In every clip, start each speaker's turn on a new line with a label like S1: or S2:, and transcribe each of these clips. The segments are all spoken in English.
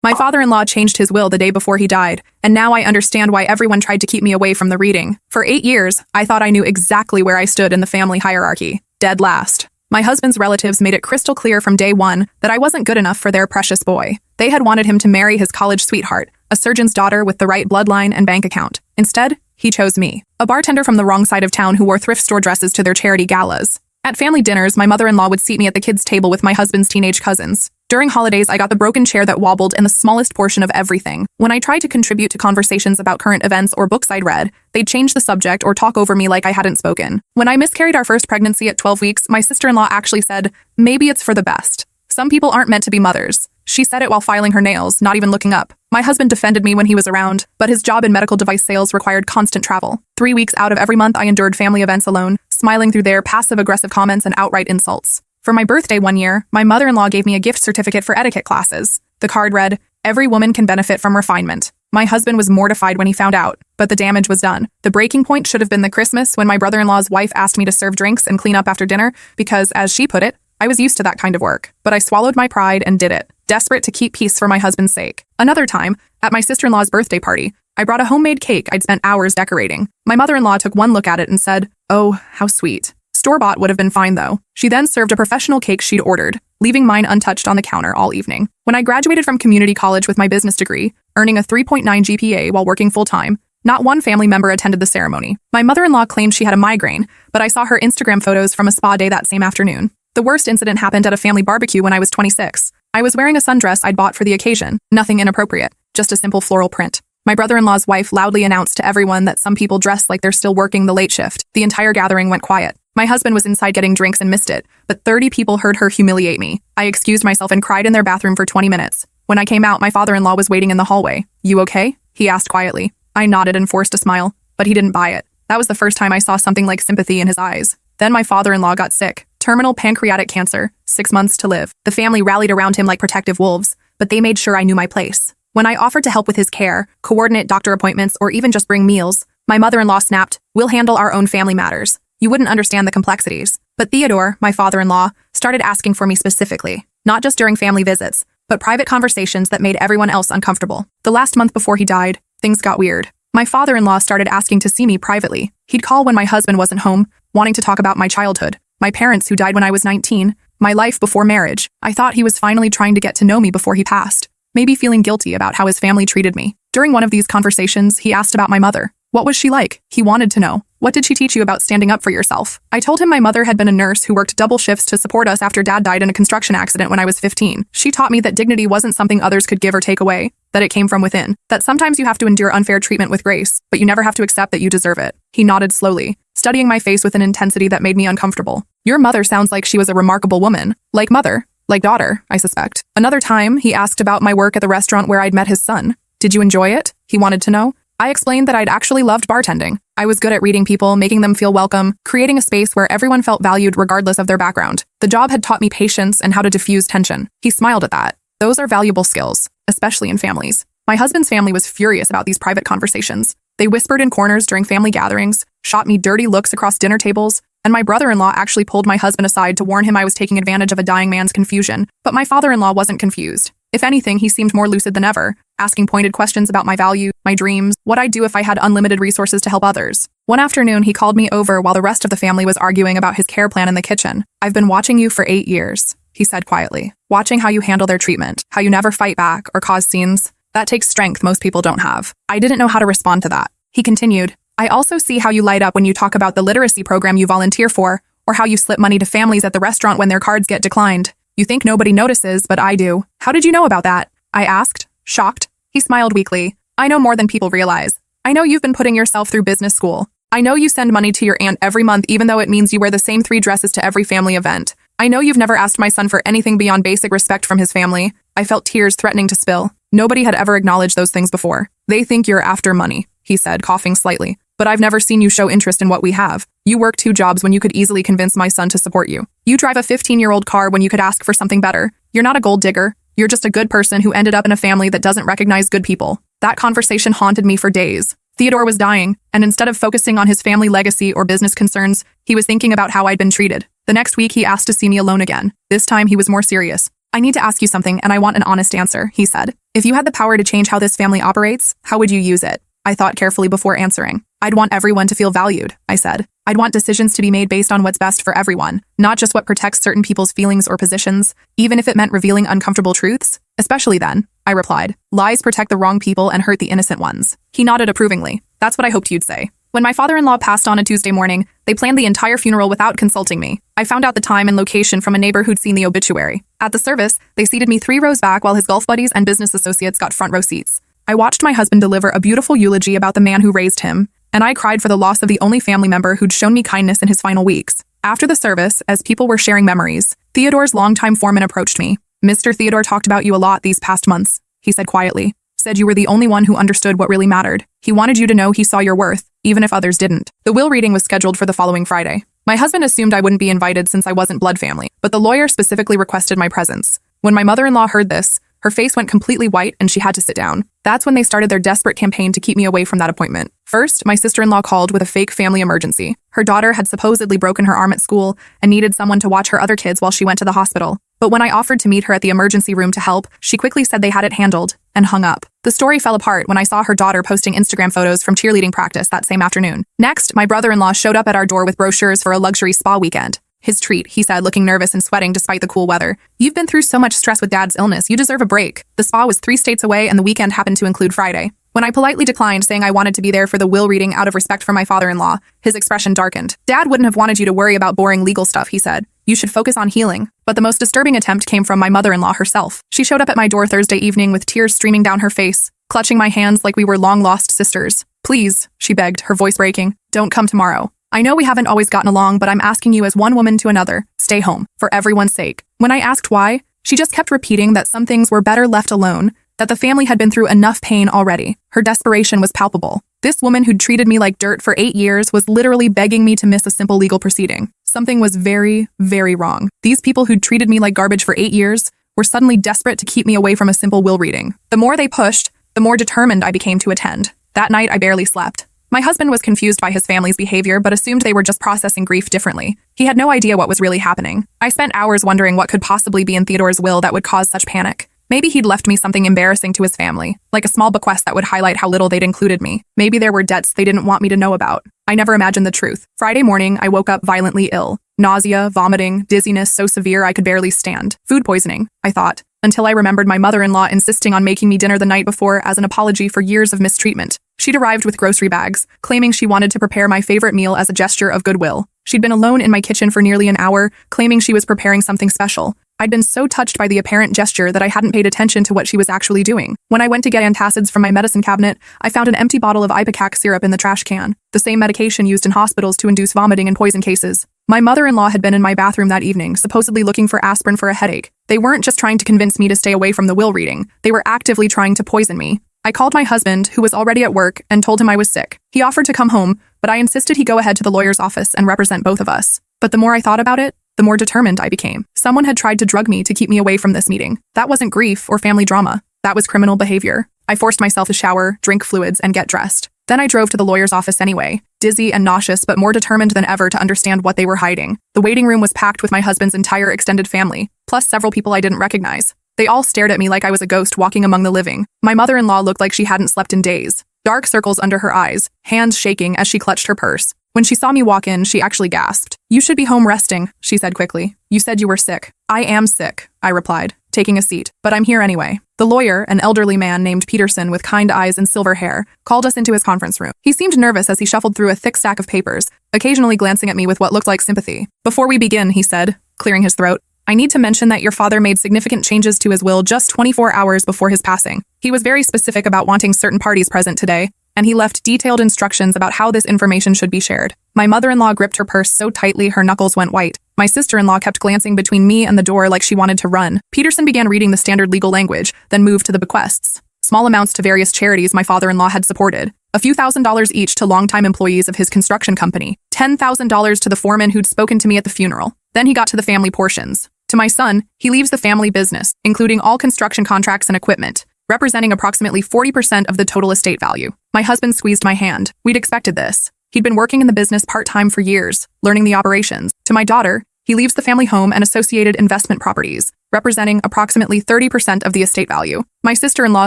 S1: My father-in-law changed his will the day before he died, and now I understand why everyone tried to keep me away from the reading. For 8 years, I thought I knew exactly where I stood in the family hierarchy. Dead last. My husband's relatives made it crystal clear from day one that I wasn't good enough for their precious boy. They had wanted him to marry his college sweetheart, a surgeon's daughter with the right bloodline and bank account. Instead, he chose me, a bartender from the wrong side of town who wore thrift store dresses to their charity galas. At family dinners, my mother-in-law would seat me at the kids' table with my husband's teenage cousins. During holidays, I got the broken chair that wobbled and the smallest portion of everything. When I tried to contribute to conversations about current events or books I'd read, they'd change the subject or talk over me like I hadn't spoken. When I miscarried our first pregnancy at 12 weeks, my sister-in-law actually said, "Maybe it's for the best. Some people aren't meant to be mothers." She said it while filing her nails, not even looking up. My husband defended me when he was around, but his job in medical device sales required constant travel. 3 weeks out of every month, I endured family events alone, smiling through their passive-aggressive comments and outright insults. For my birthday one year, my mother-in-law gave me a gift certificate for etiquette classes. The card read, "Every woman can benefit from refinement." My husband was mortified when he found out, but the damage was done. The breaking point should have been the Christmas when my brother-in-law's wife asked me to serve drinks and clean up after dinner because, as she put it, I was used to that kind of work. But I swallowed my pride and did it, desperate to keep peace for my husband's sake. Another time, at my sister-in-law's birthday party, I brought a homemade cake I'd spent hours decorating. My mother-in-law took one look at it and said, "Oh, how sweet." Store-bought would have been fine, though. She then served a professional cake she'd ordered, leaving mine untouched on the counter all evening. When I graduated from community college with my business degree, earning a 3.9 GPA while working full-time, not one family member attended the ceremony. My mother-in-law claimed she had a migraine, but I saw her Instagram photos from a spa day that same afternoon. The worst incident happened at a family barbecue when I was 26. I was wearing a sundress I'd bought for the occasion, nothing inappropriate, just a simple floral print. My brother-in-law's wife loudly announced to everyone that some people dress like they're still working the late shift. The entire gathering went quiet. My husband was inside getting drinks and missed it, but 30 people heard her humiliate me. I excused myself and cried in their bathroom for 20 minutes. When I came out, my father-in-law was waiting in the hallway. "You okay?" he asked quietly. I nodded and forced a smile, but he didn't buy it. That was the first time I saw something like sympathy in his eyes. Then my father-in-law got sick. Terminal pancreatic cancer, 6 months to live. The family rallied around him like protective wolves, but they made sure I knew my place. When I offered to help with his care, coordinate doctor appointments, or even just bring meals, my mother-in-law snapped, "We'll handle our own family matters. You wouldn't understand the complexities." But Theodore, my father-in-law, started asking for me specifically, not just during family visits, but private conversations that made everyone else uncomfortable. The last month before he died, things got weird. My father-in-law started asking to see me privately. He'd call when my husband wasn't home, wanting to talk about my childhood, my parents who died when I was 19, my life before marriage. I thought he was finally trying to get to know me before he passed, maybe feeling guilty about how his family treated me. During one of these conversations, he asked about my mother. What was she like? He wanted to know. What did she teach you about standing up for yourself? I told him my mother had been a nurse who worked double shifts to support us after Dad died in a construction accident when I was 15. She taught me that dignity wasn't something others could give or take away, that it came from within, that sometimes you have to endure unfair treatment with grace, but you never have to accept that you deserve it. He nodded slowly, studying my face with an intensity that made me uncomfortable. Your mother sounds like she was a remarkable woman. Like mother. Like daughter, I suspect. Another time, he asked about my work at the restaurant where I'd met his son. Did you enjoy it? He wanted to know. I explained that I'd actually loved bartending. I was good at reading people, making them feel welcome, creating a space where everyone felt valued regardless of their background. The job had taught me patience and how to diffuse tension. He smiled at that. Those are valuable skills, especially in families. My husband's family was furious about these private conversations. They whispered in corners during family gatherings, shot me dirty looks across dinner tables, and my brother-in-law actually pulled my husband aside to warn him I was taking advantage of a dying man's confusion. But my father-in-law wasn't confused. If anything, he seemed more lucid than ever, asking pointed questions about my value, my dreams, what I'd do if I had unlimited resources to help others. One afternoon, he called me over while the rest of the family was arguing about his care plan in the kitchen. "I've been watching you for 8 years, he said quietly. "Watching how you handle their treatment, how you never fight back or cause scenes. That takes strength most people don't have." I didn't know how to respond to that. He continued, "I also see how you light up when you talk about the literacy program you volunteer for, or how you slip money to families at the restaurant when their cards get declined. You think nobody notices, but I do. How did you know about that?" I asked, shocked. He smiled weakly. "I know more than people realize. I know you've been putting yourself through business school. I know you send money to your aunt every month even though it means you wear the same 3 dresses to every family event. I know you've never asked my son for anything beyond basic respect from his family." I felt tears threatening to spill. Nobody had ever acknowledged those things before. "They think you're after money," he said, coughing slightly. "But I've never seen you show interest in what we have. You work 2 jobs when you could easily convince my son to support you. You drive a 15-year-old car when you could ask for something better. You're not a gold digger. You're just a good person who ended up in a family that doesn't recognize good people." That conversation haunted me for days. Theodore was dying, and instead of focusing on his family legacy or business concerns, he was thinking about how I'd been treated. The next week, he asked to see me alone again. This time, he was more serious. I need to ask you something and I want an honest answer, he said. If you had the power to change how this family operates, how would you use it? I thought carefully before answering. I'd want everyone to feel valued, I said. I'd want decisions to be made based on what's best for everyone, not just what protects certain people's feelings or positions, even if it meant revealing uncomfortable truths. Especially then, I replied. Lies protect the wrong people and hurt the innocent ones. He nodded approvingly. That's what I hoped you'd say. When my father-in-law passed on a Tuesday morning, they planned the entire funeral without consulting me. I found out the time and location from a neighbor who'd seen the obituary. At the service, they seated me 3 rows back while his golf buddies and business associates got front row seats. I watched my husband deliver a beautiful eulogy about the man who raised him, and I cried for the loss of the only family member who'd shown me kindness in his final weeks. After the service, as people were sharing memories, Theodore's longtime foreman approached me. Mr. Theodore talked about you a lot these past months, he said quietly. Said you were the only one who understood what really mattered. He wanted you to know he saw your worth, even if others didn't. The will reading was scheduled for the following Friday. My husband assumed I wouldn't be invited since I wasn't blood family, but the lawyer specifically requested my presence. When my mother-in-law heard this, her face went completely white and she had to sit down. That's when they started their desperate campaign to keep me away from that appointment. First, my sister-in-law called with a fake family emergency. Her daughter had supposedly broken her arm at school and needed someone to watch her other kids while she went to the hospital. But when I offered to meet her at the emergency room to help, she quickly said they had it handled and hung up. The story fell apart when I saw her daughter posting Instagram photos from cheerleading practice that same afternoon. Next, my brother-in-law showed up at our door with brochures for a luxury spa weekend. His treat, he said, looking nervous and sweating despite the cool weather. You've been through so much stress with Dad's illness, you deserve a break. The spa was 3 states away and the weekend happened to include Friday. When I politely declined, saying I wanted to be there for the will reading out of respect for my father-in-law, his expression darkened. Dad wouldn't have wanted you to worry about boring legal stuff, he said. You should focus on healing. But the most disturbing attempt came from my mother-in-law herself. She showed up at my door Thursday evening with tears streaming down her face, clutching my hands like we were long-lost sisters. Please, she begged, her voice breaking, don't come tomorrow. I know we haven't always gotten along, but I'm asking you as one woman to another, stay home, for everyone's sake. When I asked why, she just kept repeating that some things were better left alone, that the family had been through enough pain already. Her desperation was palpable. This woman who'd treated me like dirt for 8 years was literally begging me to miss a simple legal proceeding. Something was very, very wrong. These people who'd treated me like garbage for 8 years were suddenly desperate to keep me away from a simple will reading. The more they pushed, the more determined I became to attend. That night, I barely slept. My husband was confused by his family's behavior, but assumed they were just processing grief differently. He had no idea what was really happening. I spent hours wondering what could possibly be in Theodore's will that would cause such panic. Maybe he'd left me something embarrassing to his family, like a small bequest that would highlight how little they'd included me. Maybe there were debts they didn't want me to know about. I never imagined the truth. Friday morning, I woke up violently ill. Nausea, vomiting, dizziness so severe I could barely stand. Food poisoning, I thought, until I remembered my mother-in-law insisting on making me dinner the night before as an apology for years of mistreatment. She'd arrived with grocery bags, claiming she wanted to prepare my favorite meal as a gesture of goodwill. She'd been alone in my kitchen for nearly an hour, claiming she was preparing something special. I'd been so touched by the apparent gesture that I hadn't paid attention to what she was actually doing. When I went to get antacids from my medicine cabinet, I found an empty bottle of Ipecac syrup in the trash can, the same medication used in hospitals to induce vomiting in poison cases. My mother-in-law had been in my bathroom that evening, supposedly looking for aspirin for a headache. They weren't just trying to convince me to stay away from the will reading. They were actively trying to poison me. I called my husband, who was already at work, and told him I was sick. He offered to come home, but I insisted he go ahead to the lawyer's office and represent both of us. But the more I thought about it, the more determined I became. Someone had tried to drug me to keep me away from this meeting. That wasn't grief or family drama. That was criminal behavior. I forced myself to shower, drink fluids, and get dressed. Then I drove to the lawyer's office anyway, dizzy and nauseous but more determined than ever to understand what they were hiding. The waiting room was packed with my husband's entire extended family, plus several people I didn't recognize. They all stared at me like I was a ghost walking among the living. My mother-in-law looked like she hadn't slept in days. Dark circles under her eyes, hands shaking as she clutched her purse. When she saw me walk in, she actually gasped. You should be home resting, she said quickly. You said you were sick. I am sick, I replied, taking a seat. But I'm here anyway. The lawyer, an elderly man named Peterson with kind eyes and silver hair, called us into his conference room. He seemed nervous as he shuffled through a thick stack of papers, occasionally glancing at me with what looked like sympathy. Before we begin, he said, clearing his throat, I need to mention that your father made significant changes to his will just 24 hours before his passing. He was very specific about wanting certain parties present today, and he left detailed instructions about how this information should be shared. My mother-in-law gripped her purse so tightly her knuckles went white. My sister-in-law kept glancing between me and the door like she wanted to run. Peterson began reading the standard legal language, then moved to the bequests. Small amounts to various charities my father-in-law had supported. A few $1,000s each to longtime employees of his construction company. $10,000 to the foreman who'd spoken to me at the funeral. Then he got to the family portions. To my son, he leaves the family business, including all construction contracts and equipment, representing approximately 40% of the total estate value. My husband squeezed my hand. We'd expected this. He'd been working in the business part-time for years, learning the operations. To my daughter, He leaves the family home and associated investment properties, representing approximately 30% of the estate value. My sister-in-law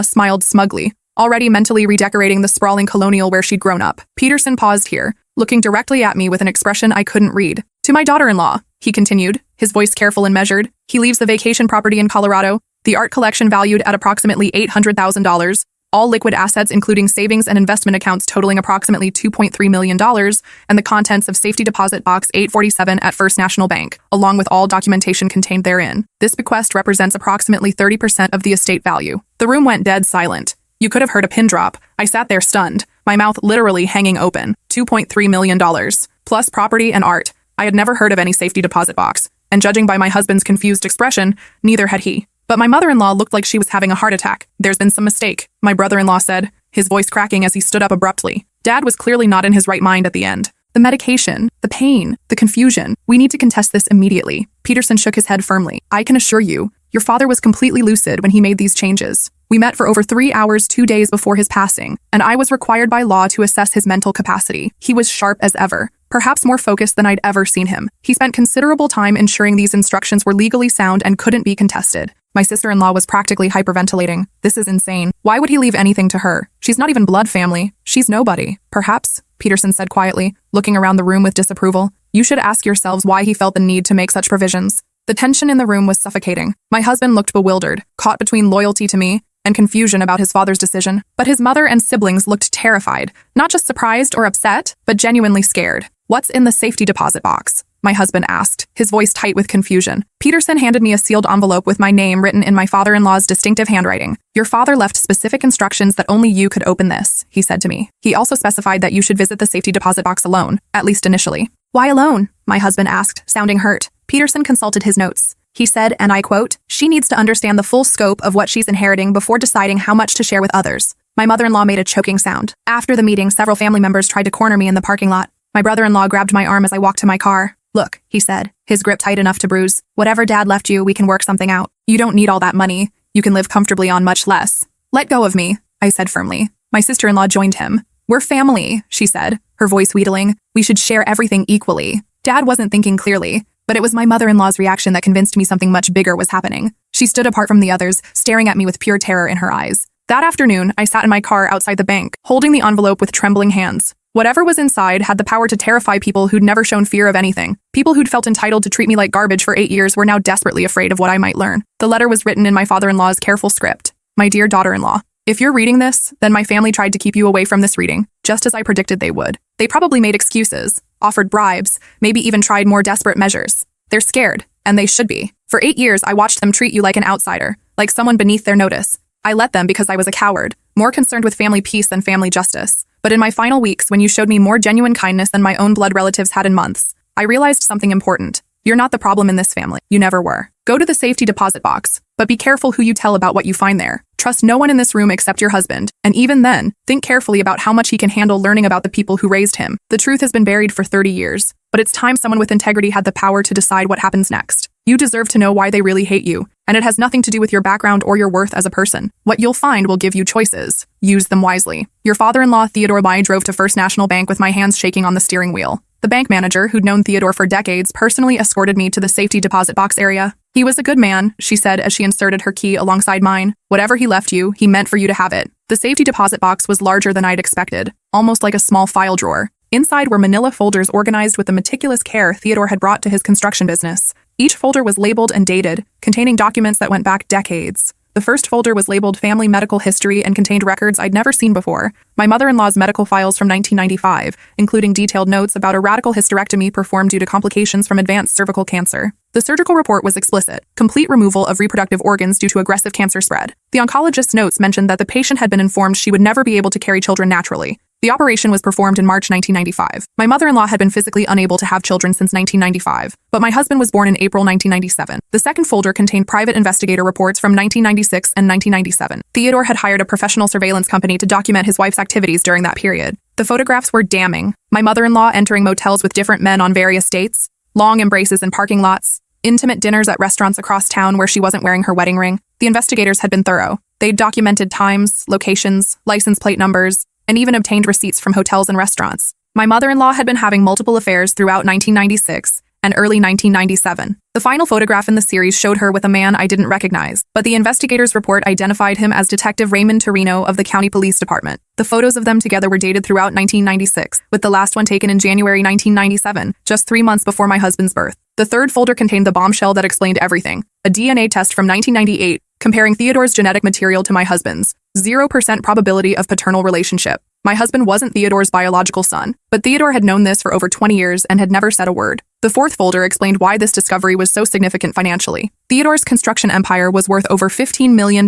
S1: smiled smugly, already mentally redecorating the sprawling colonial where she'd grown up. Peterson paused here, looking directly at me with an expression I couldn't read. To my daughter-in-law, he continued, his voice careful and measured. He leaves the vacation property in Colorado, the art collection valued at approximately $800,000, all liquid assets including savings and investment accounts totaling approximately $2.3 million, and the contents of Safety Deposit Box 847 at First National Bank, along with all documentation contained therein. This bequest represents approximately 30% of the estate value. The room went dead silent. You could have heard a pin drop. I sat there stunned, my mouth literally hanging open. $2.3 million, plus property and art. I had never heard of any safety deposit box, and judging by my husband's confused expression, neither had he. But my mother-in-law looked like she was having a heart attack. There's been some mistake, my brother-in-law said, his voice cracking as he stood up abruptly. Dad was clearly not in his right mind at the end. The medication, the pain, the confusion. We need to contest this immediately. Peterson shook his head firmly. I can assure you, your father was completely lucid when he made these changes. We met for over 3 hours 2 days before his passing, and I was required by law to assess his mental capacity. He was sharp as ever, perhaps more focused than I'd ever seen him. He spent considerable time ensuring these instructions were legally sound and couldn't be contested. My sister-in-law was practically hyperventilating. This is insane. Why would he leave anything to her? She's not even blood family. She's nobody. Perhaps, Peterson said quietly, looking around the room with disapproval. You should ask yourselves why he felt the need to make such provisions. The tension in the room was suffocating. My husband looked bewildered, caught between loyalty to me and confusion about his father's decision. But his mother and siblings looked terrified, not just surprised or upset, but genuinely scared. What's in the safety deposit box? My husband asked, his voice tight with confusion. Peterson handed me a sealed envelope with my name written in my father-in-law's distinctive handwriting. Your father left specific instructions that only you could open this, he said to me. He also specified that you should visit the safety deposit box alone, at least initially. Why alone? My husband asked, sounding hurt. Peterson consulted his notes. He said, and I quote, she needs to understand the full scope of what she's inheriting before deciding how much to share with others. My mother-in-law made a choking sound. After the meeting, several family members tried to corner me in the parking lot. My brother-in-law grabbed my arm as I walked to my car. Look, he said, his grip tight enough to bruise. Whatever Dad left you, we can work something out. You don't need all that money. You can live comfortably on much less. Let go of me, I said firmly. My sister-in-law joined him. We're family, she said, her voice wheedling. We should share everything equally. Dad wasn't thinking clearly, but it was my mother-in-law's reaction that convinced me something much bigger was happening. She stood apart from the others, staring at me with pure terror in her eyes. That afternoon, I sat in my car outside the bank, holding the envelope with trembling hands. Whatever was inside had the power to terrify people who'd never shown fear of anything. People who'd felt entitled to treat me like garbage for 8 years were now desperately afraid of what I might learn. The letter was written in my father-in-law's careful script. My dear daughter-in-law, if you're reading this, then my family tried to keep you away from this reading, just as I predicted they would. They probably made excuses, offered bribes, maybe even tried more desperate measures. They're scared, and they should be. For 8 years, I watched them treat you like an outsider, like someone beneath their notice. I let them because I was a coward, more concerned with family peace than family justice. But in my final weeks, when you showed me more genuine kindness than my own blood relatives had in months, I realized something important. You're not the problem in this family. You never were. Go to the safety deposit box, but be careful who you tell about what you find there. Trust no one in this room except your husband, and even then, think carefully about how much he can handle learning about the people who raised him. The truth has been buried for 30 years, but it's time someone with integrity had the power to decide what happens next. You deserve to know why they really hate you, and it has nothing to do with your background or your worth as a person. What you'll find will give you choices. Use them wisely. Your father-in-law, Theodore Mai, drove to First National Bank with my hands shaking on the steering wheel. The bank manager, who'd known Theodore for decades, personally escorted me to the safety deposit box area. He was a good man, she said as she inserted her key alongside mine. Whatever he left you, he meant for you to have it. The safety deposit box was larger than I'd expected, almost like a small file drawer. Inside were manila folders organized with the meticulous care Theodore had brought to his construction business. Each folder was labeled and dated, containing documents that went back decades. The first folder was labeled Family Medical History and contained records I'd never seen before. My mother-in-law's medical files from 1995, including detailed notes about a radical hysterectomy performed due to complications from advanced cervical cancer. The surgical report was explicit: complete removal of reproductive organs due to aggressive cancer spread. The oncologist's notes mentioned that the patient had been informed she would never be able to carry children naturally. The operation was performed in March 1995. My mother-in-law had been physically unable to have children since 1995, but my husband was born in April 1997. The second folder contained private investigator reports from 1996 and 1997. Theodore had hired a professional surveillance company to document his wife's activities during that period. The photographs were damning. My mother-in-law entering motels with different men on various dates, long embraces in parking lots, intimate dinners at restaurants across town where she wasn't wearing her wedding ring. The investigators had been thorough. They'd documented times, locations, license plate numbers, and even obtained receipts from hotels and restaurants. My mother-in-law had been having multiple affairs throughout 1996, and early 1997. The final photograph in the series showed her with a man I didn't recognize, but the investigators' report identified him as Detective Raymond Torino of the County Police Department. The photos of them together were dated throughout 1996, with the last one taken in January 1997, just 3 months before my husband's birth. The third folder contained the bombshell that explained everything: a DNA test from 1998, comparing Theodore's genetic material to my husband's. 0% probability of paternal relationship. My husband wasn't Theodore's biological son, but Theodore had known this for over 20 years and had never said a word. The fourth folder explained why this discovery was so significant financially. Theodore's construction empire was worth over $15 million,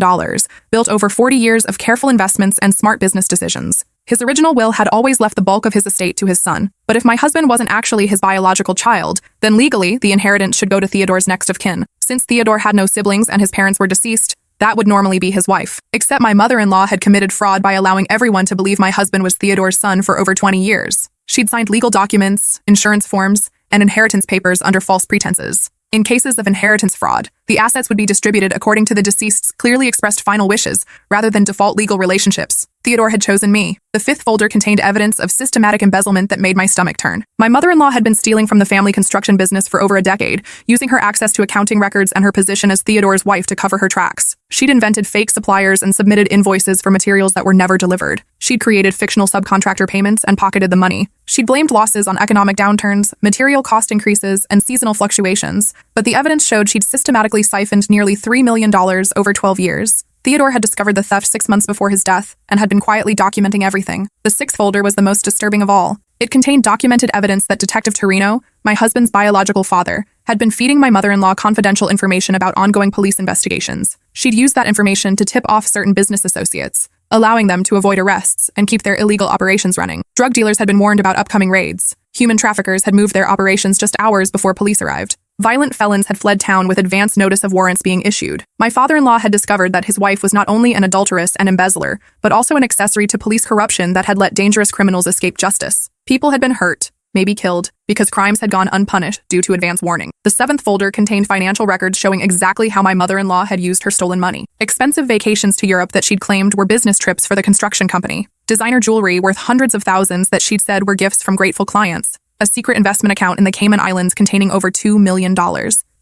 S1: built over 40 years of careful investments and smart business decisions. His original will had always left the bulk of his estate to his son, but if my husband wasn't actually his biological child, then legally, the inheritance should go to Theodore's next of kin. Since Theodore had no siblings and his parents were deceased, that would normally be his wife. Except my mother-in-law had committed fraud by allowing everyone to believe my husband was Theodore's son for over 20 years. She'd signed legal documents, insurance forms, and inheritance papers under false pretenses. In cases of inheritance fraud, the assets would be distributed according to the deceased's clearly expressed final wishes, rather than default legal relationships. Theodore had chosen me. The fifth folder contained evidence of systematic embezzlement that made my stomach turn. My mother-in-law had been stealing from the family construction business for over a decade, using her access to accounting records and her position as Theodore's wife to cover her tracks. She'd invented fake suppliers and submitted invoices for materials that were never delivered. She'd created fictional subcontractor payments and pocketed the money. She'd blamed losses on economic downturns, material cost increases, and seasonal fluctuations, but the evidence showed she'd systematically siphoned nearly $3 million over 12 years. Theodore had discovered the theft 6 months before his death and had been quietly documenting everything. The sixth folder was the most disturbing of all. It contained documented evidence that Detective Torino, my husband's biological father, had been feeding my mother-in-law confidential information about ongoing police investigations. She'd used that information to tip off certain business associates, allowing them to avoid arrests and keep their illegal operations running. Drug dealers had been warned about upcoming raids. Human traffickers had moved their operations just hours before police arrived. Violent felons had fled town with advance notice of warrants being issued. My father-in-law had discovered that his wife was not only an adulteress and embezzler, but also an accessory to police corruption that had let dangerous criminals escape justice. People had been hurt, maybe killed, because crimes had gone unpunished due to advance warning. The seventh folder contained financial records showing exactly how my mother-in-law had used her stolen money. Expensive vacations to Europe that she'd claimed were business trips for the construction company. Designer jewelry worth hundreds of thousands that she'd said were gifts from grateful clients. A secret investment account in the Cayman Islands containing over $2 million.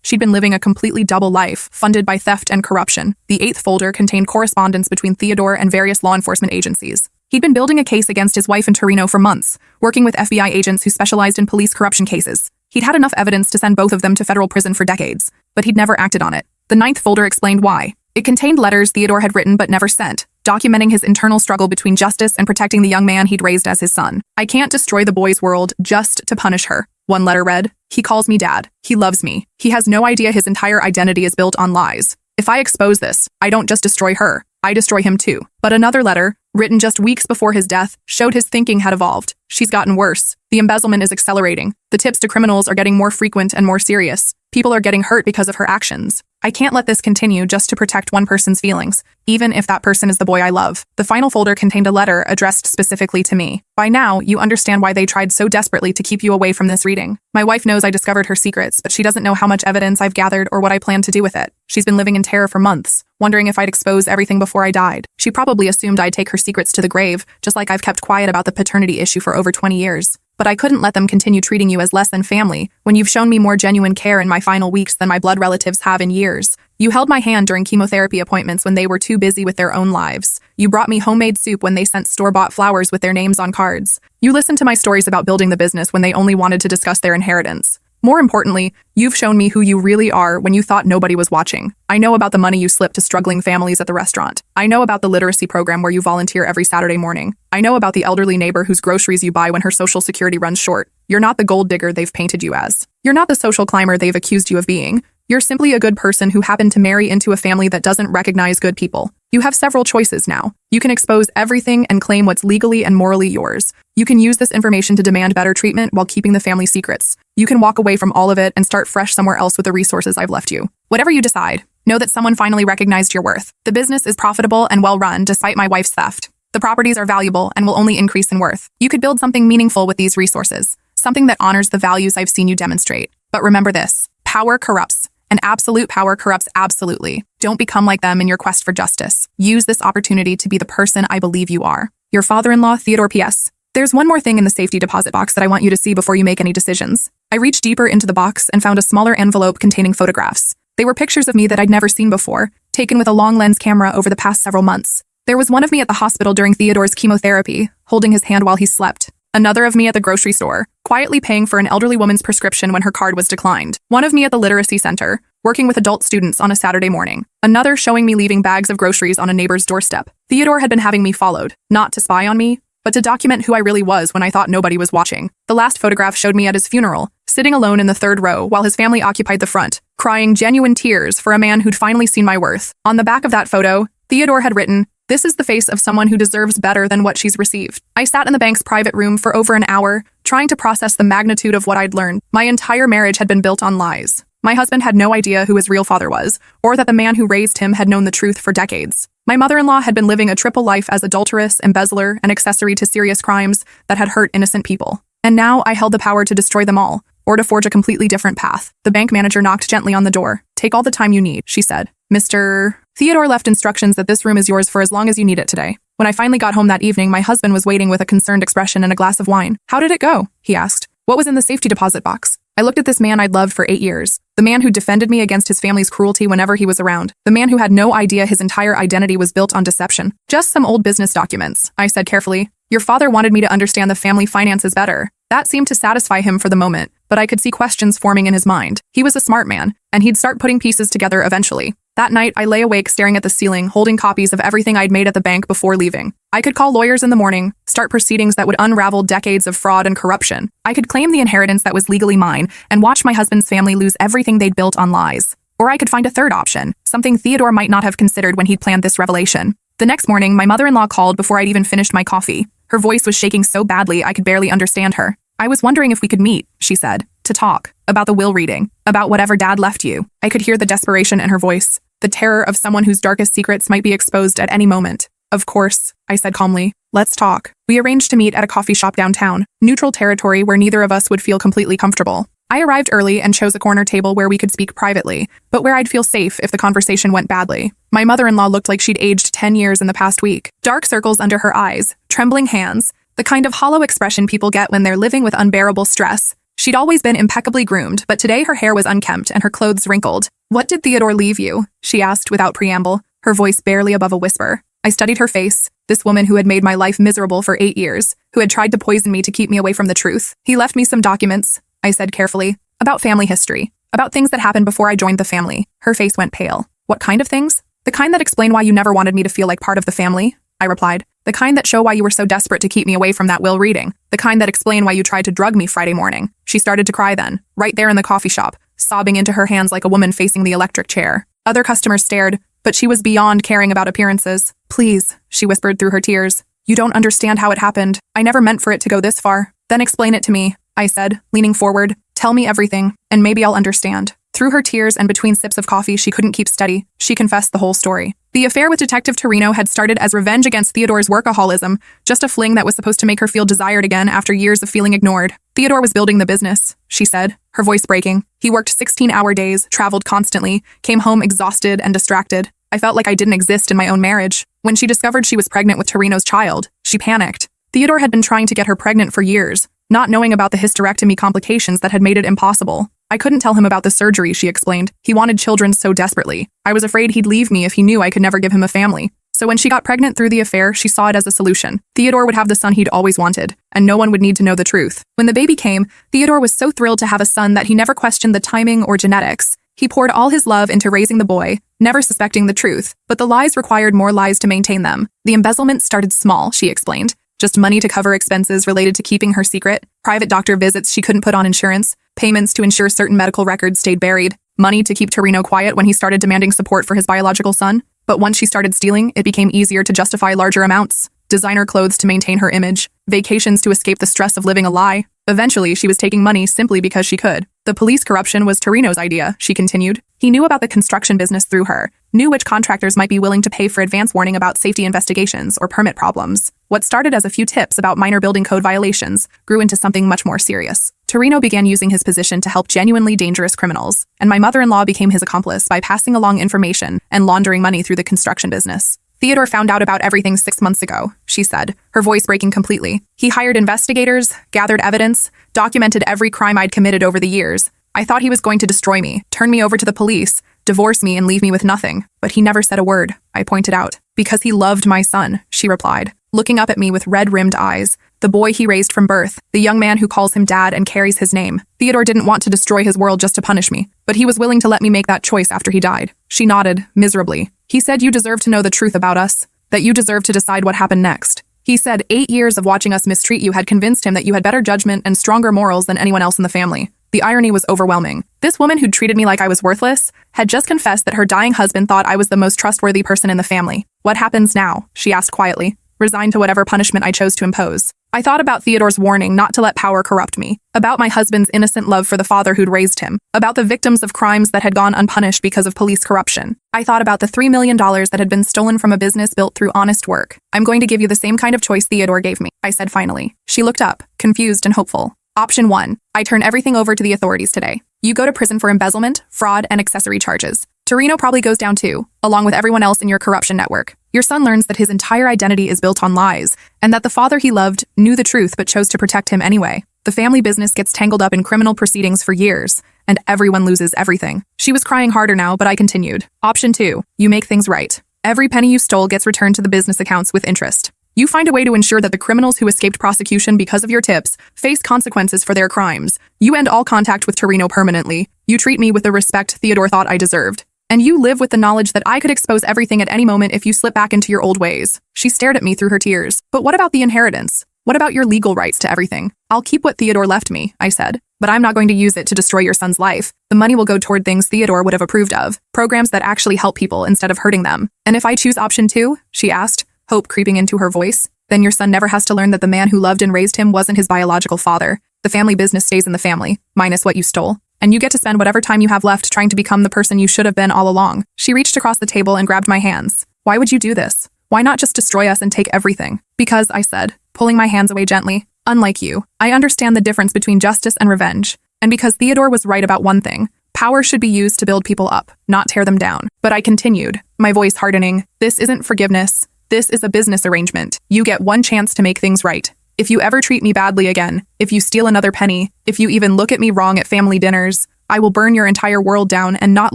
S1: She'd been living a completely double life, funded by theft and corruption. The eighth folder contained correspondence between Theodore and various law enforcement agencies. He'd been building a case against his wife in Torino for months, working with FBI agents who specialized in police corruption cases. He'd had enough evidence to send both of them to federal prison for decades, but he'd never acted on it. The ninth folder explained why. It contained letters Theodore had written but never sent, documenting his internal struggle between justice and protecting the young man he'd raised as his son. I can't destroy the boy's world just to punish her. One letter read, "He calls me dad. He loves me. He has no idea his entire identity is built on lies. If I expose this, I don't just destroy her, I destroy him too." But another letter, written just weeks before his death, showed his thinking had evolved. She's gotten worse. The embezzlement is accelerating. The tips to criminals are getting more frequent and more serious. People are getting hurt because of her actions. I can't let this continue just to protect one person's feelings, even if that person is the boy I love. The final folder contained a letter addressed specifically to me. By now, you understand why they tried so desperately to keep you away from this reading. My wife knows I discovered her secrets, but she doesn't know how much evidence I've gathered or what I plan to do with it. She's been living in terror for months, wondering if I'd expose everything before I died. She probably assumed I'd take her secrets to the grave, just like I've kept quiet about the paternity issue for over 20 years. But I couldn't let them continue treating you as less than family when you've shown me more genuine care in my final weeks than my blood relatives have in years. You held my hand during chemotherapy appointments when they were too busy with their own lives. You brought me homemade soup when they sent store-bought flowers with their names on cards. You listened to my stories about building the business when they only wanted to discuss their inheritance. More importantly, you've shown me who you really are when you thought nobody was watching. I know about the money you slip to struggling families at the restaurant. I know about the literacy program where you volunteer every Saturday morning. I know about the elderly neighbor whose groceries you buy when her social security runs short. You're not the gold digger they've painted you as. You're not the social climber they've accused you of being. You're simply a good person who happened to marry into a family that doesn't recognize good people. You have several choices now. You can expose everything and claim what's legally and morally yours. You can use this information to demand better treatment while keeping the family secrets. You can walk away from all of it and start fresh somewhere else with the resources I've left you. Whatever you decide, know that someone finally recognized your worth. The business is profitable and well-run despite my wife's theft. The properties are valuable and will only increase in worth. You could build something meaningful with these resources, something that honors the values I've seen you demonstrate. But remember this, power corrupts. And absolute power corrupts absolutely. Don't become like them in your quest for justice. Use this opportunity to be the person I believe you are. Your father-in-law, Theodore P.S. There's one more thing in the safety deposit box that I want you to see before you make any decisions. I reached deeper into the box and found a smaller envelope containing photographs. They were pictures of me that I'd never seen before, taken with a long lens camera over the past several months. There was one of me at the hospital during Theodore's chemotherapy, holding his hand while he slept. Another of me at the grocery store, quietly paying for an elderly woman's prescription when her card was declined. One of me at the literacy center, working with adult students on a Saturday morning. Another showing me leaving bags of groceries on a neighbor's doorstep. Theodore had been having me followed, not to spy on me, but to document who I really was when I thought nobody was watching. The last photograph showed me at his funeral, sitting alone in the third row while his family occupied the front, crying genuine tears for a man who'd finally seen my worth. On the back of that photo, Theodore had written, "This is the face of someone who deserves better than what she's received." I sat in the bank's private room for over an hour, trying to process the magnitude of what I'd learned. My entire marriage had been built on lies. My husband had no idea who his real father was, or that the man who raised him had known the truth for decades. My mother-in-law had been living a triple life as adulteress, embezzler, and accessory to serious crimes that had hurt innocent people. And now I held the power to destroy them all, or to forge a completely different path. The bank manager knocked gently on the door. "Take all the time you need," she said. "Mr. Theodore left instructions that this room is yours for as long as you need it today." When I finally got home that evening, my husband was waiting with a concerned expression and a glass of wine. "How did it go?" he asked. "What was in the safety deposit box?" I looked at this man I'd loved for 8 years. The man who defended me against his family's cruelty whenever he was around. The man who had no idea his entire identity was built on deception. "Just some old business documents," I said carefully. "Your father wanted me to understand the family finances better." That seemed to satisfy him for the moment, but I could see questions forming in his mind. He was a smart man, and he'd start putting pieces together eventually. That night, I lay awake staring at the ceiling, holding copies of everything I'd made at the bank before leaving. I could call lawyers in the morning, start proceedings that would unravel decades of fraud and corruption. I could claim the inheritance that was legally mine and watch my husband's family lose everything they'd built on lies. Or I could find a third option, something Theodore might not have considered when he'd planned this revelation. The next morning, my mother-in-law called before I'd even finished my coffee. Her voice was shaking so badly I could barely understand her. "I was wondering if we could meet," she said, "to talk about the will reading, about whatever Dad left you." I could hear the desperation in her voice, the terror of someone whose darkest secrets might be exposed at any moment. "Of course," I said calmly. "Let's talk." We arranged to meet at a coffee shop downtown, neutral territory where neither of us would feel completely comfortable. I arrived early and chose a corner table where we could speak privately, but where I'd feel safe if the conversation went badly. My mother-in-law looked like she'd aged 10 years in the past week. Dark circles under her eyes, trembling hands, the kind of hollow expression people get when they're living with unbearable stress. She'd always been impeccably groomed, but today her hair was unkempt and her clothes wrinkled. "What did Theodore leave you?" she asked without preamble, her voice barely above a whisper. I studied her face, this woman who had made my life miserable for 8 years, who had tried to poison me to keep me away from the truth. "He left me some documents," I said carefully, "about family history, about things that happened before I joined the family." Her face went pale. "What kind of things?" "The kind that explain why you never wanted me to feel like part of the family," I replied. "The kind that show why you were so desperate to keep me away from that will reading. The kind that explain why you tried to drug me Friday morning." She started to cry then, right there in the coffee shop, sobbing into her hands like a woman facing the electric chair. Other customers stared, but she was beyond caring about appearances. "Please," she whispered through her tears. "You don't understand how it happened. I never meant for it to go this far." "Then explain it to me," I said, leaning forward. "Tell me everything, and maybe I'll understand." Through her tears and between sips of coffee she couldn't keep steady, she confessed the whole story. The affair with Detective Torino had started as revenge against Theodore's workaholism, just a fling that was supposed to make her feel desired again after years of feeling ignored. "Theodore was building the business," she said, her voice breaking. "He worked 16-hour days, traveled constantly, came home exhausted and distracted. I felt like I didn't exist in my own marriage. When she discovered she was pregnant with Torino's child, she panicked. Theodore had been trying to get her pregnant for years, not knowing about the hysterectomy complications that had made it impossible. I couldn't tell him about the surgery, she explained. He wanted children so desperately. I was afraid he'd leave me if he knew I could never give him a family. So when she got pregnant through the affair, she saw it as a solution. Theodore would have the son he'd always wanted, and no one would need to know the truth. When the baby came, Theodore was so thrilled to have a son that he never questioned the timing or genetics. He poured all his love into raising the boy, never suspecting the truth, but the lies required more lies to maintain them. The embezzlement started small, she explained. Just money to cover expenses related to keeping her secret, private doctor visits she couldn't put on insurance, payments to ensure certain medical records stayed buried, money to keep Torino quiet when he started demanding support for his biological son. But once she started stealing, it became easier to justify larger amounts. Designer clothes to maintain her image, vacations to escape the stress of living a lie. Eventually, she was taking money simply because she could. The police corruption was Torino's idea, she continued. He knew about the construction business through her, knew which contractors might be willing to pay for advance warning about safety investigations or permit problems. What started as a few tips about minor building code violations grew into something much more serious. Torino began using his position to help genuinely dangerous criminals, and my mother-in-law became his accomplice by passing along information and laundering money through the construction business. Theodore found out about everything 6 months ago, she said, her voice breaking completely. He hired investigators, gathered evidence, documented every crime I'd committed over the years. I thought he was going to destroy me, turn me over to the police, divorce me and leave me with nothing. But he never said a word, I pointed out. Because he loved my son, she replied, looking up at me with red-rimmed eyes. The boy he raised from birth, the young man who calls him dad and carries his name. Theodore didn't want to destroy his world just to punish me, but he was willing to let me make that choice after he died. She nodded, miserably. He said you deserve to know the truth about us, that you deserve to decide what happened next. He said 8 years of watching us mistreat you had convinced him that you had better judgment and stronger morals than anyone else in the family. The irony was overwhelming. This woman who'd treated me like I was worthless had just confessed that her dying husband thought I was the most trustworthy person in the family. What happens now? She asked quietly, resigned to whatever punishment I chose to impose. I thought about Theodore's warning not to let power corrupt me, about my husband's innocent love for the father who'd raised him, about the victims of crimes that had gone unpunished because of police corruption. I thought about the $3 million that had been stolen from a business built through honest work. I'm going to give you the same kind of choice Theodore gave me, I said finally. She looked up, confused and hopeful. Option 1. I turn everything over to the authorities today. You go to prison for embezzlement, fraud, and accessory charges. Torino probably goes down too, along with everyone else in your corruption network. Your son learns that his entire identity is built on lies, and that the father he loved knew the truth but chose to protect him anyway. The family business gets tangled up in criminal proceedings for years, and everyone loses everything. She was crying harder now, but I continued. Option 2. You make things right. Every penny you stole gets returned to the business accounts with interest. You find a way to ensure that the criminals who escaped prosecution because of your tips face consequences for their crimes. You end all contact with Torino permanently. You treat me with the respect Theodore thought I deserved. And you live with the knowledge that I could expose everything at any moment if you slip back into your old ways. She stared at me through her tears. But what about the inheritance? What about your legal rights to everything? I'll keep what Theodore left me, I said. But I'm not going to use it to destroy your son's life. The money will go toward things Theodore would have approved of. Programs that actually help people instead of hurting them. And if I choose option 2, she asked, hope creeping into her voice, then your son never has to learn that the man who loved and raised him wasn't his biological father. The family business stays in the family, minus what you stole. And you get to spend whatever time you have left trying to become the person you should have been all along. She reached across the table and grabbed my hands. Why would you do this? Why not just destroy us and take everything? Because, I said, pulling my hands away gently. Unlike you, I understand the difference between justice and revenge. And because Theodore was right about one thing, power should be used to build people up, not tear them down. But I continued, my voice hardening. This isn't forgiveness. This is a business arrangement. You get one chance to make things right. If you ever treat me badly again, if you steal another penny, if you even look at me wrong at family dinners, I will burn your entire world down and not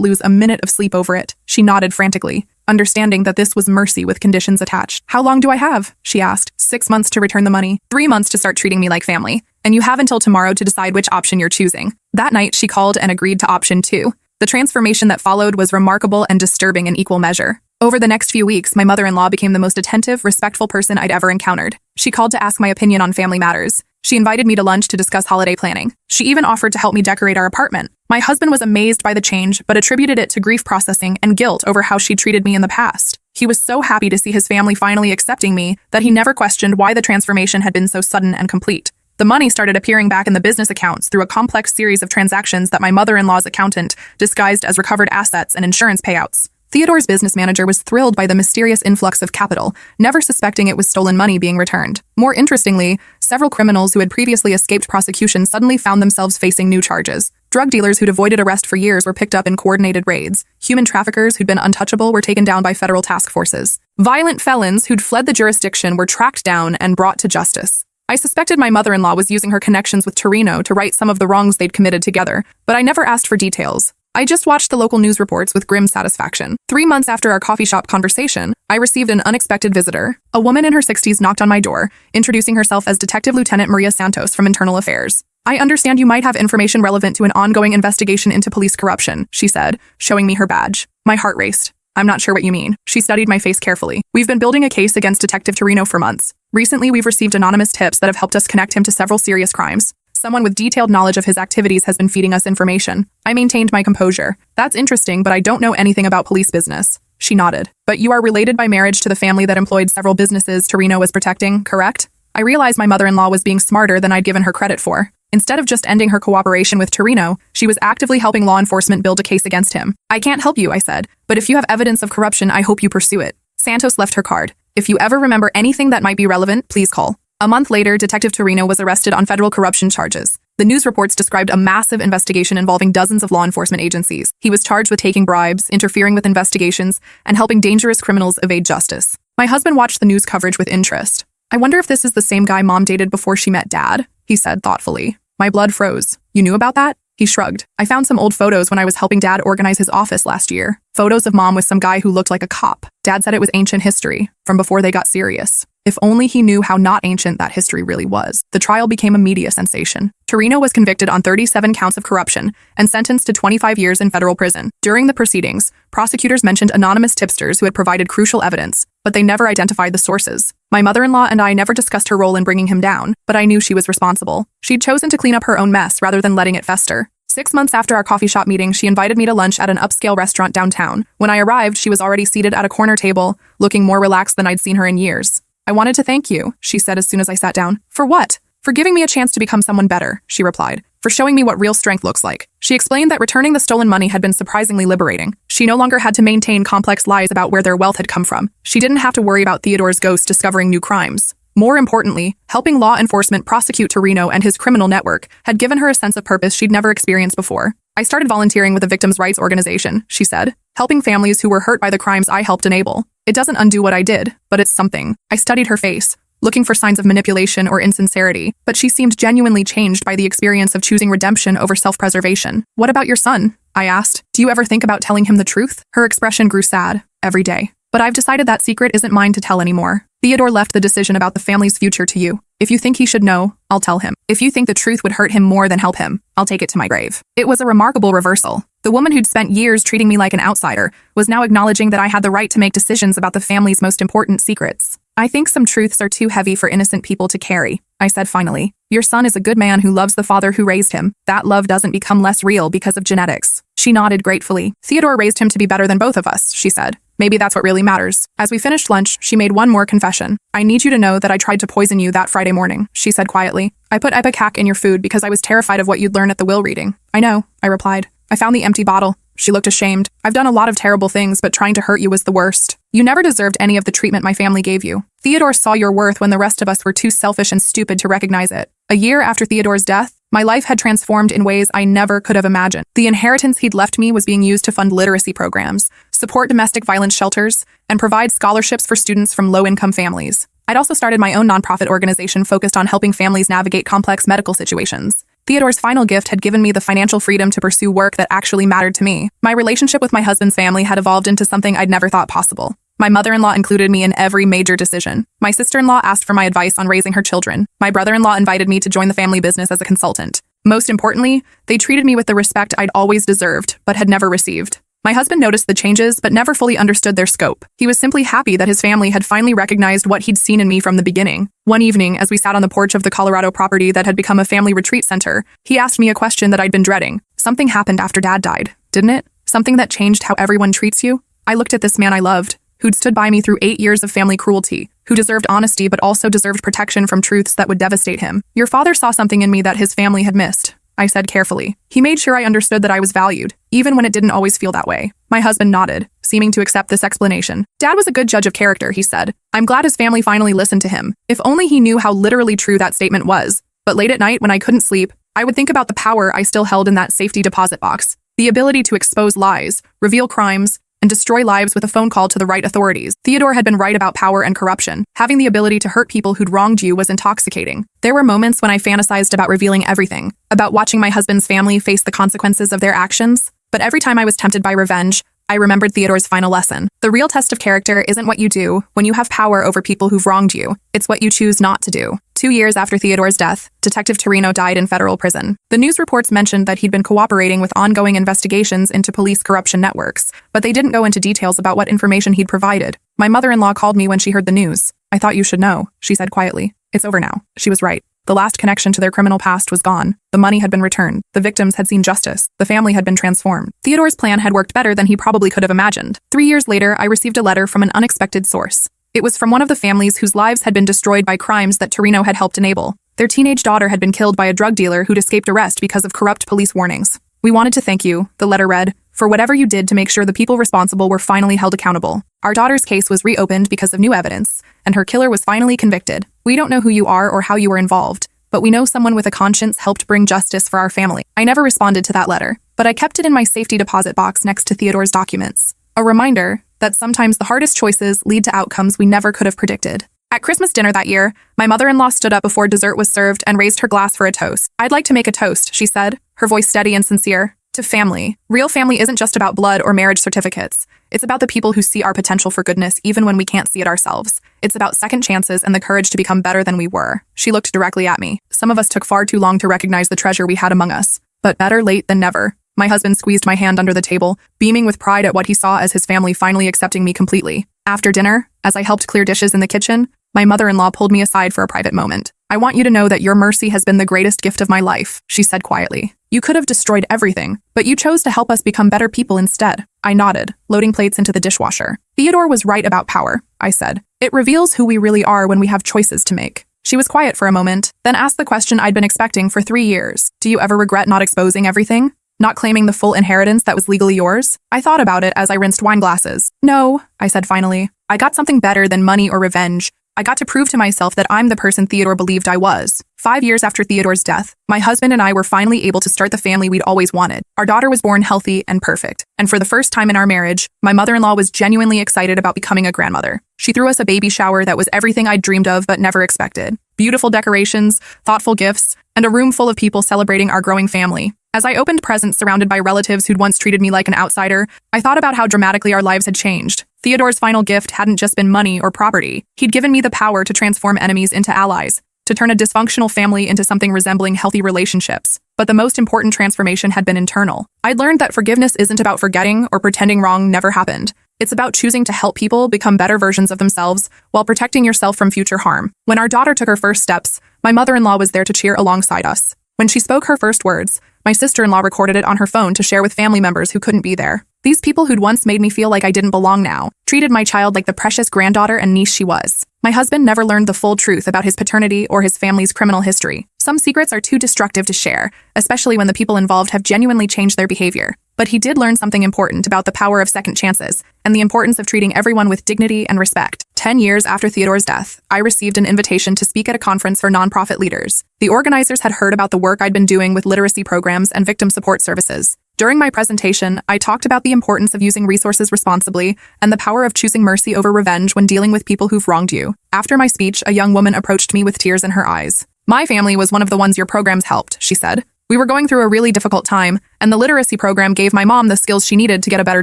S1: lose a minute of sleep over it. She nodded frantically, understanding that this was mercy with conditions attached. How long do I have? She asked. 6 months to return the money, 3 months to start treating me like family, and you have until tomorrow to decide which option you're choosing. That night, she called and agreed to option 2. The transformation that followed was remarkable and disturbing in equal measure. Over the next few weeks, my mother-in-law became the most attentive, respectful person I'd ever encountered. She called to ask my opinion on family matters. She invited me to lunch to discuss holiday planning. She even offered to help me decorate our apartment. My husband was amazed by the change, but attributed it to grief processing and guilt over how she treated me in the past. He was so happy to see his family finally accepting me that he never questioned why the transformation had been so sudden and complete. The money started appearing back in the business accounts through a complex series of transactions that my mother-in-law's accountant disguised as recovered assets and insurance payouts. Theodore's business manager was thrilled by the mysterious influx of capital, never suspecting it was stolen money being returned. More interestingly, several criminals who had previously escaped prosecution suddenly found themselves facing new charges. Drug dealers who'd avoided arrest for years were picked up in coordinated raids. Human traffickers who'd been untouchable were taken down by federal task forces. Violent felons who'd fled the jurisdiction were tracked down and brought to justice. I suspected my mother-in-law was using her connections with Torino to right some of the wrongs they'd committed together, but I never asked for details. I just watched the local news reports with grim satisfaction. 3 months after our coffee shop conversation, I received an unexpected visitor. A woman in her 60s knocked on my door, introducing herself as Detective Lieutenant Maria Santos from Internal Affairs. I understand you might have information relevant to an ongoing investigation into police corruption, she said, showing me her badge. My heart raced. I'm not sure what you mean. She studied my face carefully. We've been building a case against Detective Torino for months. Recently, we've received anonymous tips that have helped us connect him to several serious crimes. Someone with detailed knowledge of his activities has been feeding us information. I maintained my composure. That's interesting, but I don't know anything about police business. She nodded. But you are related by marriage to the family that employed several businesses Torino was protecting, correct? I realized my mother-in-law was being smarter than I'd given her credit for. Instead of just ending her cooperation with Torino, she was actively helping law enforcement build a case against him. I can't help you, I said, but if you have evidence of corruption, I hope you pursue it. Santos left her card. If you ever remember anything that might be relevant, please call. A month later, Detective Torino was arrested on federal corruption charges. The news reports described a massive investigation involving dozens of law enforcement agencies. He was charged with taking bribes, interfering with investigations, and helping dangerous criminals evade justice. My husband watched the news coverage with interest. "I wonder if this is the same guy Mom dated before she met Dad," he said thoughtfully. My blood froze. "You knew about that?" He shrugged. "I found some old photos when I was helping Dad organize his office last year. Photos of Mom with some guy who looked like a cop. Dad said it was ancient history, from before they got serious. If only he knew how not ancient that history really was." The trial became a media sensation. Torino was convicted on 37 counts of corruption and sentenced to 25 years in federal prison. During the proceedings, prosecutors mentioned anonymous tipsters who had provided crucial evidence, but they never identified the sources. My mother-in-law and I never discussed her role in bringing him down, but I knew she was responsible. She'd chosen to clean up her own mess rather than letting it fester. 6 months after our coffee shop meeting, she invited me to lunch at an upscale restaurant downtown. When I arrived, she was already seated at a corner table, looking more relaxed than I'd seen her in years. "I wanted to thank you," she said as soon as I sat down. "For what?" "For giving me a chance to become someone better," she replied. "For showing me what real strength looks like." She explained that returning the stolen money had been surprisingly liberating. She no longer had to maintain complex lies about where their wealth had come from. She didn't have to worry about Theodore's ghost discovering new crimes. More importantly, helping law enforcement prosecute Torino and his criminal network had given her a sense of purpose she'd never experienced before. "I started volunteering with a victims' rights organization," she said, "helping families who were hurt by the crimes I helped enable. It doesn't undo what I did, but it's something." I studied her face, looking for signs of manipulation or insincerity, but she seemed genuinely changed by the experience of choosing redemption over self-preservation. "What about your son?" I asked. "Do you ever think about telling him the truth?" Her expression grew sad. "Every day. But I've decided that secret isn't mine to tell anymore. Theodore left the decision about the family's future to you. If you think he should know, I'll tell him. If you think the truth would hurt him more than help him, I'll take it to my grave." It was a remarkable reversal. The woman who'd spent years treating me like an outsider was now acknowledging that I had the right to make decisions about the family's most important secrets. "I think some truths are too heavy for innocent people to carry," I said finally. "Your son is a good man who loves the father who raised him. That love doesn't become less real because of genetics." She nodded gratefully. "Theodore raised him to be better than both of us," she said. "Maybe that's what really matters." As we finished lunch, she made one more confession. "I need you to know that I tried to poison you that Friday morning," she said quietly. "I put ipecac in your food because I was terrified of what you'd learn at the will reading." "I know," I replied. "I found the empty bottle." She looked ashamed. "I've done a lot of terrible things, but trying to hurt you was the worst. You never deserved any of the treatment my family gave you. Theodore saw your worth when the rest of us were too selfish and stupid to recognize it." A year after Theodore's death, my life had transformed in ways I never could have imagined. The inheritance he'd left me was being used to fund literacy programs, support domestic violence shelters, and provide scholarships for students from low-income families. I'd also started my own nonprofit organization focused on helping families navigate complex medical situations. Theodore's final gift had given me the financial freedom to pursue work that actually mattered to me. My relationship with my husband's family had evolved into something I'd never thought possible. My mother-in-law included me in every major decision. My sister-in-law asked for my advice on raising her children. My brother-in-law invited me to join the family business as a consultant. Most importantly, they treated me with the respect I'd always deserved, but had never received. My husband noticed the changes, but never fully understood their scope. He was simply happy that his family had finally recognized what he'd seen in me from the beginning. One evening, as we sat on the porch of the Colorado property that had become a family retreat center, he asked me a question that I'd been dreading. "Something happened after Dad died, didn't it? Something that changed how everyone treats you?" I looked at this man I loved, who'd stood by me through 8 years of family cruelty, who deserved honesty but also deserved protection from truths that would devastate him. "Your father saw something in me that his family had missed," I said carefully. "He made sure I understood that I was valued, even when it didn't always feel that way." My husband nodded, seeming to accept this explanation. "Dad was a good judge of character," he said. "I'm glad his family finally listened to him. If only he knew how literally true that statement was. But late at night, when I couldn't sleep, I would think about the power I still held in that safety deposit box. The ability to expose lies, reveal crimes, and destroy lives with a phone call to the right authorities. Theodore had been right about power and corruption. Having the ability to hurt people who'd wronged you was intoxicating. There were moments when I fantasized about revealing everything, about watching my husband's family face the consequences of their actions. But every time I was tempted by revenge, I remembered Theodore's final lesson. The real test of character isn't what you do when you have power over people who've wronged you. It's what you choose not to do. 2 years after Theodore's death, Detective Torino died in federal prison. The news reports mentioned that he'd been cooperating with ongoing investigations into police corruption networks, but they didn't go into details about what information he'd provided. My mother-in-law called me when she heard the news. "I thought you should know," she said quietly. "It's over now." She was right. The last connection to their criminal past was gone. The money had been returned. The victims had seen justice. The family had been transformed. Theodore's plan had worked better than he probably could have imagined. 3 years later, I received a letter from an unexpected source. It was from one of the families whose lives had been destroyed by crimes that Torino had helped enable. Their teenage daughter had been killed by a drug dealer who'd escaped arrest because of corrupt police warnings. "We wanted to thank you," the letter read, "for whatever you did to make sure the people responsible were finally held accountable. Our daughter's case was reopened because of new evidence, and her killer was finally convicted. We don't know who you are or how you were involved, but we know someone with a conscience helped bring justice for our family. I never responded to that letter, but I kept it in my safety deposit box next to Theodore's documents. A reminder that sometimes the hardest choices lead to outcomes we never could have predicted. At Christmas dinner that year, my mother-in-law stood up before dessert was served and raised her glass for a toast. "I'd like to make a toast," she said, her voice steady and sincere. "To family. Real family isn't just about blood or marriage certificates. It's about the people who see our potential for goodness even when we can't see it ourselves. It's about second chances and the courage to become better than we were." She looked directly at me. Some of us took far too long to recognize the treasure we had among us. But better late than never. My husband squeezed my hand under the table, beaming with pride at what he saw as his family finally accepting me completely. After dinner, as I helped clear dishes in the kitchen, my mother-in-law pulled me aside for a private moment. "I want you to know that your mercy has been the greatest gift of my life," she said quietly. "You could have destroyed everything, but you chose to help us become better people instead." I nodded, loading plates into the dishwasher. "Theodore was right about power," I said. "It reveals who we really are when we have choices to make." She was quiet for a moment, then asked the question I'd been expecting for 3 years. "Do you ever regret not exposing everything? Not claiming the full inheritance that was legally yours?" I thought about it as I rinsed wine glasses. "No," I said finally. "I got something better than money or revenge. I got to prove to myself that I'm the person Theodore believed I was." 5 years after Theodore's death, my husband and I were finally able to start the family we'd always wanted. Our daughter was born healthy and perfect. And for the first time in our marriage, my mother-in-law was genuinely excited about becoming a grandmother. She threw us a baby shower that was everything I'd dreamed of but never expected. Beautiful decorations, thoughtful gifts, and a room full of people celebrating our growing family. As I opened presents surrounded by relatives who'd once treated me like an outsider, I thought about how dramatically our lives had changed. Theodore's final gift hadn't just been money or property. He'd given me the power to transform enemies into allies, to turn a dysfunctional family into something resembling healthy relationships. But the most important transformation had been internal. I'd learned that forgiveness isn't about forgetting or pretending wrong never happened. It's about choosing to help people become better versions of themselves while protecting yourself from future harm. When our daughter took her first steps, my mother-in-law was there to cheer alongside us. When she spoke her first words, my sister-in-law recorded it on her phone to share with family members who couldn't be there. These people who'd once made me feel like I didn't belong now treated my child like the precious granddaughter and niece she was. My husband never learned the full truth about his paternity or his family's criminal history. Some secrets are too destructive to share, especially when the people involved have genuinely changed their behavior. But he did learn something important about the power of second chances and the importance of treating everyone with dignity and respect. 10 years after Theodore's death, I received an invitation to speak at a conference for nonprofit leaders. The organizers had heard about the work I'd been doing with literacy programs and victim support services. During my presentation, I talked about the importance of using resources responsibly and the power of choosing mercy over revenge when dealing with people who've wronged you. After my speech, a young woman approached me with tears in her eyes. "My family was one of the ones your programs helped," she said. "We were going through a really difficult time, and the literacy program gave my mom the skills she needed to get a better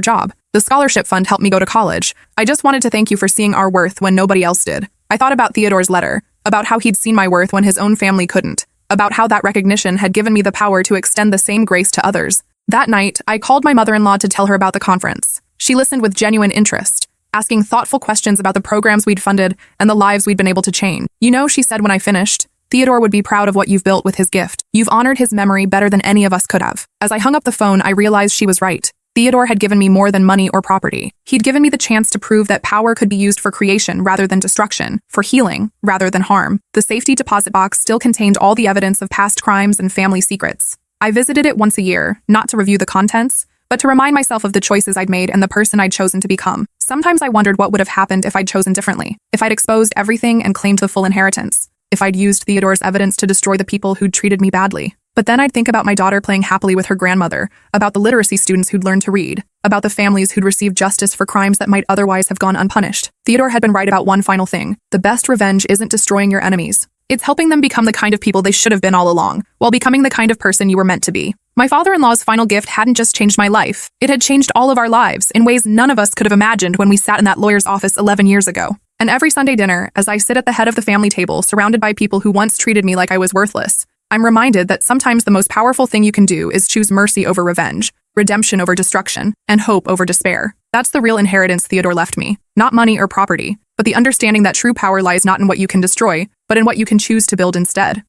S1: job. The scholarship fund helped me go to college. I just wanted to thank you for seeing our worth when nobody else did." I thought about Theodore's letter, about how he'd seen my worth when his own family couldn't, about how that recognition had given me the power to extend the same grace to others. That night, I called my mother-in-law to tell her about the conference. She listened with genuine interest, asking thoughtful questions about the programs we'd funded and the lives we'd been able to change. "You know," she said when I finished, "Theodore would be proud of what you've built with his gift. You've honored his memory better than any of us could have." As I hung up the phone, I realized she was right. Theodore had given me more than money or property. He'd given me the chance to prove that power could be used for creation rather than destruction, for healing rather than harm. The safety deposit box still contained all the evidence of past crimes and family secrets. I visited it once a year, not to review the contents, but to remind myself of the choices I'd made and the person I'd chosen to become. Sometimes I wondered what would have happened if I'd chosen differently, if I'd exposed everything and claimed the full inheritance, if I'd used Theodore's evidence to destroy the people who'd treated me badly. But then I'd think about my daughter playing happily with her grandmother, about the literacy students who'd learned to read, about the families who'd received justice for crimes that might otherwise have gone unpunished. Theodore had been right about one final thing. The best revenge isn't destroying your enemies. It's helping them become the kind of people they should have been all along, while becoming the kind of person you were meant to be. My father-in-law's final gift hadn't just changed my life. It had changed all of our lives in ways none of us could have imagined when we sat in that lawyer's office 11 years ago. And every Sunday dinner, as I sit at the head of the family table surrounded by people who once treated me like I was worthless, I'm reminded that sometimes the most powerful thing you can do is choose mercy over revenge, redemption over destruction, and hope over despair. That's the real inheritance Theodore left me. Not money or property, but the understanding that true power lies not in what you can destroy, but in what you can choose to build instead.